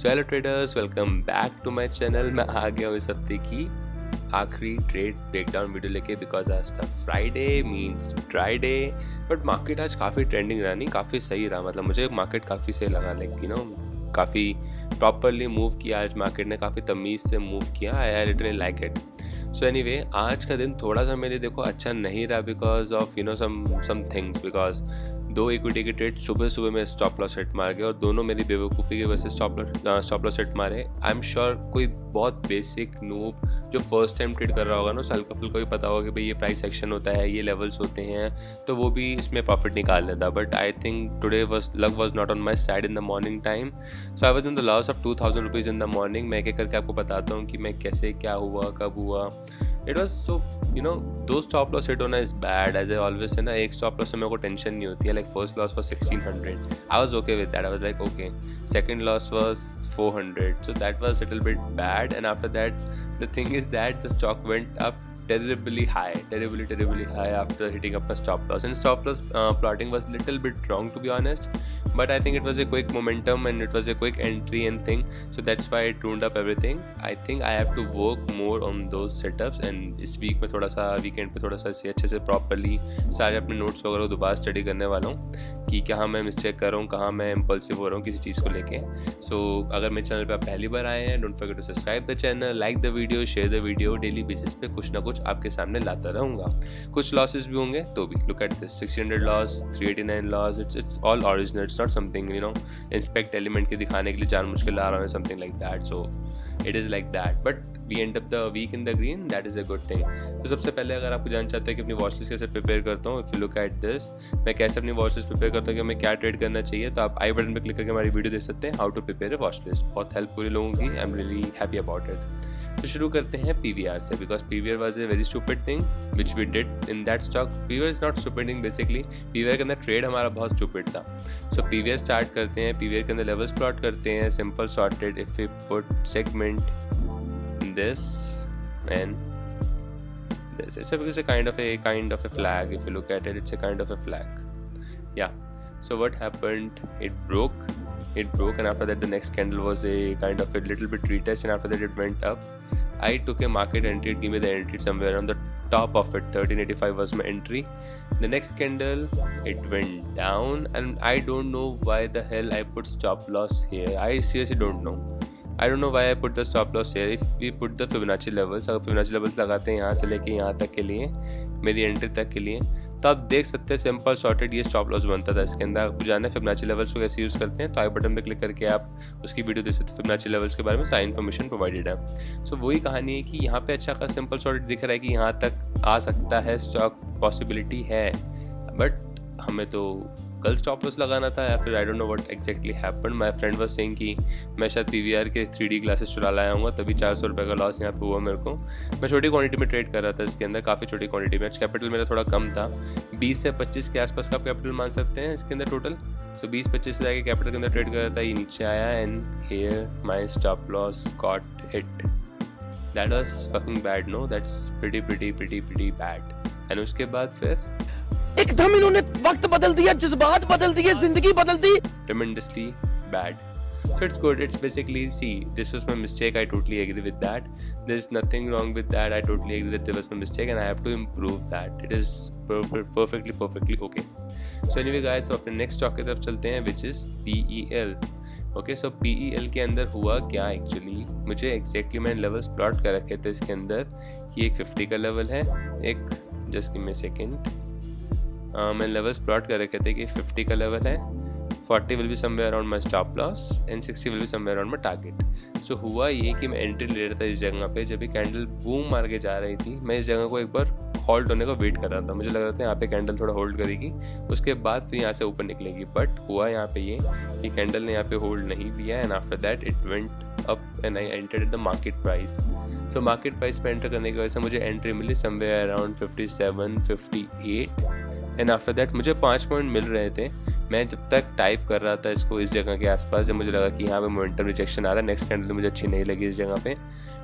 So hello traders, welcome back to my channel. मैं आ गया हूँ इस हफ्ते की आखिरी ट्रेड ब्रेकडाउन वीडियो लेके, बिकॉज आज था Friday means dry day. But market आज काफ़ी ट्रेंडिंग रहा, नहीं काफ़ी सही रहा। मतलब मुझे मार्केट काफ़ी सही लगा, लाइक काफ़ी प्रॉपरली मूव किया आज मार्केट ने, काफ़ी तमीज़ से मूव किया। I literally like it. So anyway, आज का दिन थोड़ा सा मेरे देखो अच्छा नहीं रहा because of some things. Because दो इक्विटी के ट्रेड सुबह में स्टॉप लॉस हिट मार गए और दोनों मेरी बेवकूफ़ी की वजह से स्टॉप लॉस हिट मारे। आई एम श्योर कोई बहुत बेसिक नूब जो फर्स्ट टाइम ट्रेड कर रहा होगा ना, हल्का फुल्का भी पता होगा कि भाई ये प्राइस एक्शन होता है, ये लेवल्स होते हैं, तो वो भी इसमें प्रॉफिट निकाल लेता। But I think today luck was not on my side in the morning time. So I was in the loss of 2000 rupees in the morning. मैं एक करके आपको बताता हूँ कि मैं कैसे, क्या हुआ, कब हुआ। इट वॉज सो दो स्टॉप लॉस हिट होना is bad. As a always है ना, एक स्टॉप लॉस से मेरे को टेंशन नहीं होती है। Like first loss was 1600, I was okay with that, I was like okay. Second loss was 400, so that was a little bit bad. And after that, the thing is that the stock went up terribly high after hitting up a stop loss. And stop loss plotting was little bit wrong, to be honest, but I think it was a quick momentum and it was a quick entry and thing, so that's why it tuned up everything. I think I have to work more on those setups, and इस week में थोड़ा सा, weekend पे थोड़ा सा अच्छे से properly सारे अपने नोट्स वगैरह दोबारा स्टडी करने वाला हूँ कि कहाँ मैं मिस्टेक कर रहा हूँ, कहाँ मैं इम्पल्सिव हो रहा हूँ किसी चीज़ को लेके। सो अगर मेरे चैनल पे आप पहली बार आए हैं, don't forget to subscribe the channel, like the video, share the video. Daily basis पे कुछ ना कुछ आपके सामने लाता रहूँगा। कुछ लॉसेस भी होंगे तो भी look at this, 1600 loss, 389 loss, it's all original, it's not something inspect element के दिखाने के लिए जान मुश्किल ला रहा हूँ, something like that. So it is like that, but we end up the week in the green, that is a good thing. तो सबसे पहले अगर आपको जानना चाहते हैं कि अपनी वॉच लिस्ट कैसे प्रिपेयर करता हूँ, if you look at this, मैं कैसे अपनी वॉच लिस्ट प्रिपेयर करता हूँ कि मैं क्या ट्रेड करना चाहिए, तो आप आई बटन पर क्लिक करके हमारी वीडियो देख सकते हैं, how to prepare a watch list. बहुत हेल्पफुल लोगों की, I am really happy about it. तो शुरू करते हैं PVR से, because PVR was a very stupid thing which we did in that stock. PVR is not stupid thing, basically PVR के अंदर ट्रेड हमारा बहुत स्टूपिड था। सो PVR स्टार्ट करते हैं। PVR के अंदर लेवल्स प्लॉट करते हैं, simple sorted. If we put segment this and this, it's a kind of a flag. If you look at it, it's a kind of a flag. Yeah, so what happened, it broke, and after that the next candle was a kind of a little bit retest, and after that it went up. I took a market entry. Give me the entry somewhere on the top of it. 1385 was my entry. The next candle, it went down, and I don't know why the hell I put stop loss here. I seriously don't know. I don't know why I put the stop loss here. If we put the Fibonacci levels, अगर Fibonacci levels लगाते हैं यहाँ से लेके यहाँ तक के लिए, मेरी एंट्री तक के लिए, तो आप देख सकते हैं सिंपल सॉर्टेड ये स्टॉप लॉस बनता था। इसके अंदर आपको जाना है Fibonacci लेवल्स को कैसे यूज़ करते हैं, तो आई बटन पे क्लिक करके आप उसकी वीडियो देख सकते हैं। Fibonacci लेवल्स के बारे में सारी इन्फॉर्मेशन प्रोवाइडेड है। सो वही कहानी है कि यहाँ पे अच्छा का सिंपल सॉर्टेड दिख रहा है कि यहाँ तक आ सकता है स्टॉक, पॉसिबिलिटी है, बट हमें तो कल स्टॉप लॉस लगाना था या फिर I don't know what exactly happened. My friend was saying कि मैं शायद PVR के 3D ग्लासेस चुरा लाया हूँ, तभी 400 रुपये का लॉस यहाँ पे हुआ मेरे को। मैं छोटी क्वांटिटी में ट्रेड कर रहा था इसके अंदर, काफ़ी छोटी क्वांटिटी में। कैपिटल मेरा थोड़ा कम था, 20 से 25 के आसपास का आप कैपिटल मान सकते हैं इसके अंदर टोटल। तो 20-25 से जाके कैपिटल के अंदर ट्रेड कर रहा था, ये नीचे आया and here my stop loss got hit. That was fucking bad, no, that's pretty bad. And उसके बाद फिर एकदम इन्होंने वक्त बदल दिया, जज्बात बदल दिए, जिंदगी बदल दी। tremendously bad. So it's good. It's basically, see, this was my mistake. I totally agree with that. There's nothing wrong with that. I totally agree that there was my mistake and I have to improve that. It is perfectly okay. So anyway guys, so अपने next stock की तरफ चलते हैं, which is PEL. Okay, so PEL के अंदर हुआ क्या actually, मुझे एग्जैक्टली मैंने लेवल्स प्लॉट कर रखे थे इसके अंदर कि एक 50 का लेवल है, एक जस्ट गिव मी सेकेंड, मैंने लेवल्स प्लॉट कर रखे थे कि 50 का लेवल है, 40 will be somewhere around my stop loss and 60 will be somewhere around my target. So हुआ ये कि मैं एंट्री ले रहा था इस जगह पे, जब भी कैंडल बूम मार के जा रही थी, मैं इस जगह को एक बार होल्ड होने का वेट कर रहा था। मुझे लग रहा था यहाँ पे कैंडल थोड़ा होल्ड करेगी, उसके बाद फिर यहाँ से ऊपर निकलेगी, बट हुआ यहाँ पे ये कि कैंडल ने यहाँ पे होल्ड नहीं लिया and after that it went up and I entered at the market price. So market price पे एंटर करने की वजह से मुझे एंट्री मिली somewhere around 57-58 and after that मुझे 5 पॉइंट मिल रहे थे। मैं जब तक टाइप कर रहा था इसको इस जगह के आसपास, जब मुझे लगा कि यहाँ पे मोमेंटम रिजेक्शन आ रहा है, नेक्स्ट कैंडल मुझे अच्छी नहीं लगी इस जगह पे,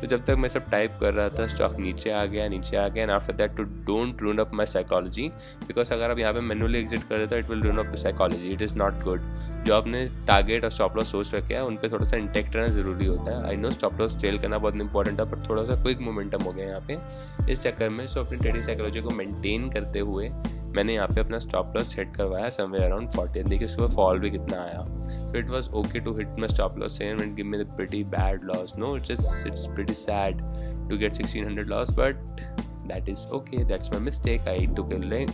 तो जब तक मैं सब टाइप कर रहा था स्टॉक नीचे आ गया and after that to don't ruin up my psychology, because अगर आप यहाँ पे मैनुअली एग्जिट कर रहे हो it will ruin up the psychology, it is not good. जो आपने टारगेट और स्टॉप लॉस सोच रखे हैं उन पे थोड़ा सा इंटेक्ट रहना ज़रूरी होता है। I know stop loss trail करना बहुत इंपॉर्टेंट है, पर थोड़ा सा क्विक मोमेंटम हो गया यहाँ पे इस चक्कर में। सो अपनी ट्रेडिंग साइकोलॉजी को मेंटेन करते हुए मैंने यहाँ पे अपना स्टॉप लॉस सेट करवाया समवेयर अराउंड 40। देखिए उसके बाद फॉल भी कितना आया। So it was okay to hit my stop loss and give me the pretty bad loss. No, it's pretty sad to get 1600 loss, but that is okay. That's my mistake. I took a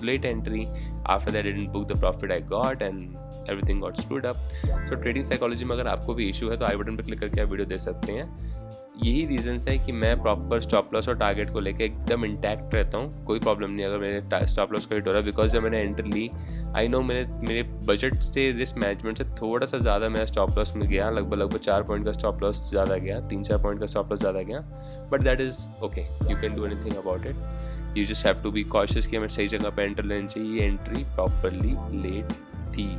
late entry. After that, I didn't book the profit I got and everything got screwed up. So trading psychology में अगर आपको भी issue है तो आई button पर click करके आप video देख सकते हैं। यही रीजंस है कि मैं प्रॉपर स्टॉप लॉस और टारगेट को लेके एकदम इंटैक्ट रहता हूँ। कोई प्रॉब्लम नहीं अगर मेरे स्टॉप लॉस का हिट हो रहा है, बिकॉज जब मैंने एंट्री ली आई नो मेरे बजट से रिस्क मैनेजमेंट से थोड़ा सा ज़्यादा मेरा स्टॉप लॉस में गया, लगभग 4 पॉइंट का स्टॉप लॉस ज़्यादा गया, 3-4 पॉइंट का स्टॉप लॉस ज़्यादा गया, but that is okay, you can do anything about it. You just have to be cautious कि हमें सही जगह पर एंटर लेनी चाहिए। एंट्री प्रॉपरली लेट थी,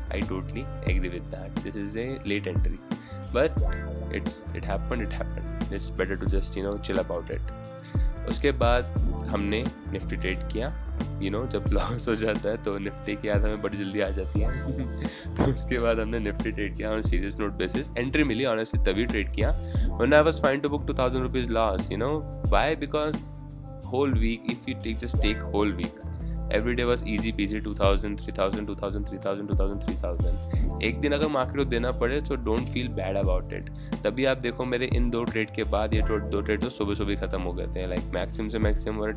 I totally agree with that. This is a late entry, but it happened. It's better to just chill about it. उसके बाद हमने निफ्टी ट्रेड किया। जब लॉस हो जाता है तो निफ्टी की याद हमें बड़ी जल्दी आ जाती है तो उसके बाद हमने निफ्टी ट्रेड किया on serious note basis. Entry मिली ऑनेस्टली तभी ट्रेड किया when I was fine to book 2000 rupees loss. Why? Because whole week, if you just take whole week, every day was easy peasy, 2000, 3000, 2000, 3000, 2000, 3000। एक दिन अगर market को देना पड़े तो don't feel bad about it. तभी आप देखो मेरे इन 2 ट्रेड के बाद ये 2 ट्रेड तो सुबह ख़त्म हो गए थे, लाइक मैक्सिमम से मैक्सिमम और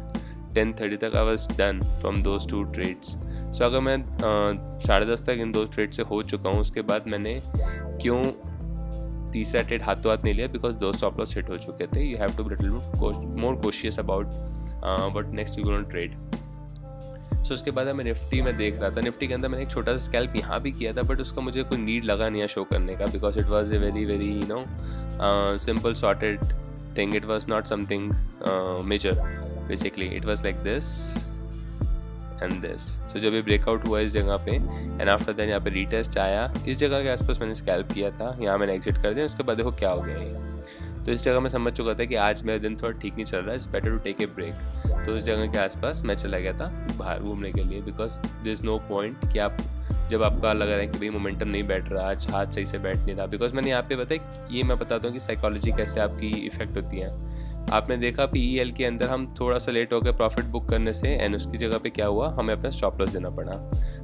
10:30 तक I was done from those 2 trades. So अगर मैं 10:30 तक इन 2 ट्रेड से हो चुका हूँ, उसके बाद मैंने क्यों तीसरा ट्रेड हाथों हाथ नहीं लिया, बिकॉज 2 स्टॉप लॉस हिट हो चुके थे। You have to be little more cautious about what next you gonna trade. So उसके बाद मैं निफ्टी में देख रहा था, निफ्टी के अंदर मैंने एक छोटा सा स्कैल्प यहाँ भी किया था, बट उसका मुझे कोई नीड लगा नहीं है शो करने का, because it was a very simple sorted thing. It was not something major, basically it was like this and this. So जब ये ब्रेकआउट हुआ इस जगह पे एंड आफ्टर दैट यहाँ पे रीटेस्ट आया, इस जगह के आसपास मैंने स्कैल्प किया था, यहाँ मैंने एग्जिट कर दिया। उसके बाद देखो क्या हो गया ये। तो इस जगह मैं समझ चुका था कि आज मेरा दिन थोड़ा ठीक नहीं चल रहा है, it's better to take a break. तो इस जगह के आसपास मैं चला गया था बाहर घूमने के लिए, because there is no point कि आप जब आपका लग रहा है कि भाई मोमेंटम नहीं बैठ रहा, आज हाथ सही से बैठ नहीं रहा। बिकॉज मैंने यहाँ पे बताया, ये मैं बताता हूँ कि साइकोलॉजी कैसे आपकी इफेक्ट होती है। आपने देखा PEL के अंदर हम थोड़ा सा लेट हो गए प्रॉफिट बुक करने से एंड उसकी जगह पे क्या हुआ, हमें अपना स्टॉप लॉस देना पड़ा।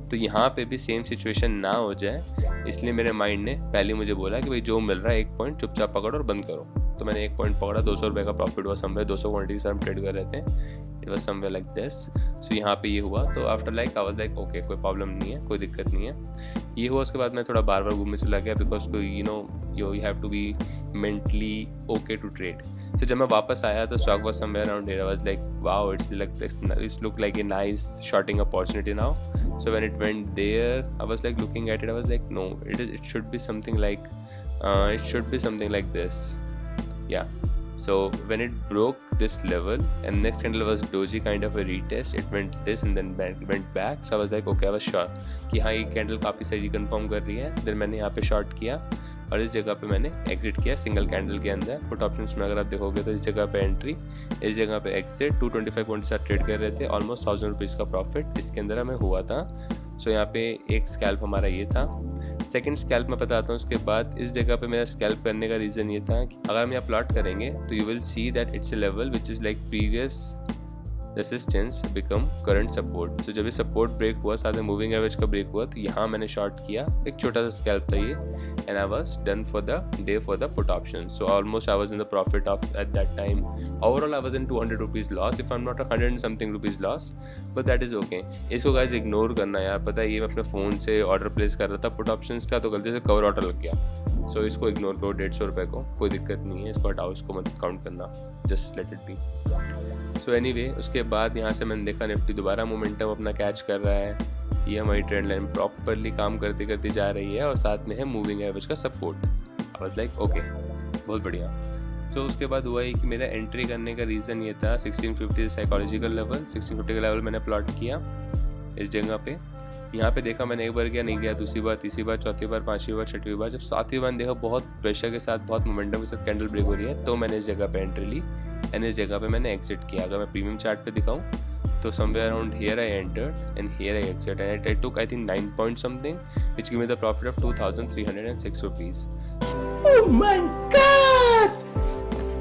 तो यहाँ पे भी सेम सिचुएशन ना हो जाए, इसलिए मेरे माइंड ने पहले मुझे बोला कि भाई जो मिल रहा है 1 पॉइंट चुपचाप पकड़ो और बंद करो। तो मैंने 1 पॉइंट पकड़ा, 200 रुपये का प्रॉफिट हुआ, समवेयर 200 क्वान्टिटी से हम ट्रेड कर रहे थे, it was somewhere like this. So यहाँ पे ये हुआ, तो after like I was like okay, कोई प्रॉब्लम नहीं है, कोई दिक्कत नहीं है। ये हुआ, उसके बाद मैं थोड़ा बार घूमने चला गया, because you have to be mentally okay to trade. तो जब मैं वापस आया तो stock was somewhere around here, I was like wow, it's look like a nice shorting opportunity now. So when it went there, I was like looking at it, I was like, no, it should be something like this. Yeah. So when it broke this level and next candle was doji kind of a retest, it went this and then went back. So I was like, okay, I was sure कि हाँ ये candle काफ़ी सही confirm कर रही है। then मैंने यहाँ पे शॉर्ट किया और इस जगह पे मैंने एग्जिट किया सिंगल कैंडल के अंदर। पुट ऑप्शंस में अगर आप देखोगे तो इस जगह पे एंट्री, इस जगह पे एग्जिट, 225 पॉइंट से ट्रेड कर रहे थे, ऑलमोस्ट 1000 रुपीज़ का प्रॉफिट इसके अंदर हमें हुआ था। सो यहाँ पे एक स्कैल्प हमारा ये था। सेकंड स्कैल्प मैं बताता हूँ उसके बाद। इस जगह पे मेरा स्कैल्प करने का रीज़न ये था कि अगर हम यहाँ प्लॉट करेंगे तो you will see that it's a level which is like previous resistance become current support. So जब ये सपोर्ट ब्रेक हुआ, साथ में मूविंग एवरेज का ब्रेक हुआ, तो यहाँ मैंने शॉर्ट किया, एक छोटा सा स्कैल्प था ये, and I was done for the day for the put option. So almost I was in the profit of at that time. Overall I was in 200 rupees loss, if I am not 100 something rupees loss, but that is okay. इसको guys ignore करना यार, पता है ये मैं अपने phone से order place कर रहा था पुट ऑप्शन का, तो गलती से कवर ऑर्डर लग गया। सो इसको इग्नोर करो, 150 रुपये को, कोई दिक्कत नहीं है, इसको हटाओ, इसको मत काउंट करना, just let it be. So anyway उसके बाद यहाँ से मैंने देखा निफ्टी दोबारा मोमेंटम अपना कैच कर रहा है, ये हमारी ट्रेंड लाइन प्रॉपरली काम करती करती जा रही है और साथ में है मूविंग एवरेज का support. I was like okay, बहुत बढ़िया। सो उसके बाद हुआ है कि मेरा एंट्री करने का रीज़न ये था 1650 साइकोलॉजिकल लेवल, 1650 का लेवल मैंने प्लॉट किया इस जगह पे यहाँ पे देखा मैंने, एक बार गया नहीं गया, दूसरी बार, तीसरी बार, चौथी बार, पांचवी बार, छठवीं बार, जब सातवीं बार देखा बहुत प्रेशर के साथ, बहुत मोमेंटम के साथ कैंडल ब्रेक हो रही है, तो मैंने इस जगह पे एंट्री ली एंड इस जगह पे मैंने एग्जिट किया। अगर मैं प्रीमियम चार्ट पे दिखाऊं तो somewhere around here I entered and here I exit and I took I think 9 point something which give me the profit of 2306 rupees. Oh my God!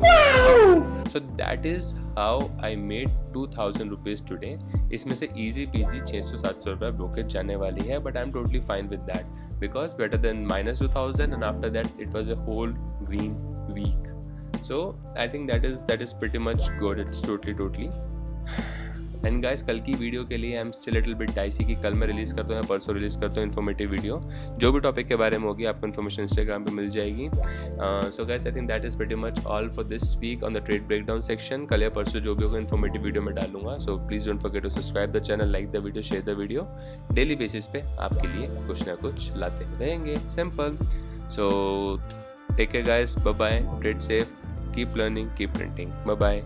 Wow! So that is how I made 2000 rupees today. इसमें से easy peasy 600-700 रुपये brokerage जाने वाली है, but I'm totally fine with that because better than minus 2000 and after that it was a whole green week. So I think that is pretty much good. It's totally and guys कल की video के लिए I am still little bit dicey कि कल मैं release करता हूँ या परसों रिलीज़ करता हूँ इन्फॉर्मेटिव वीडियो। जो भी टॉपिक के बारे में होगी आपको इन्फॉर्मेशन इंस्टाग्राम पे मिल जाएगी। So guys I think that is pretty much all for this week on the trade breakdown section. कल या परसों जो भी होगा इन्फॉर्मेटिव वीडियो में डालूंगा। So please don't forget to subscribe the channel, like the video, share the video. Daily basis पे आपके लिए कुछ ना कुछ लाते रहेंगे, simple. So take care guys, bye bye, trade safe, keep learning, keep printing, bye bye.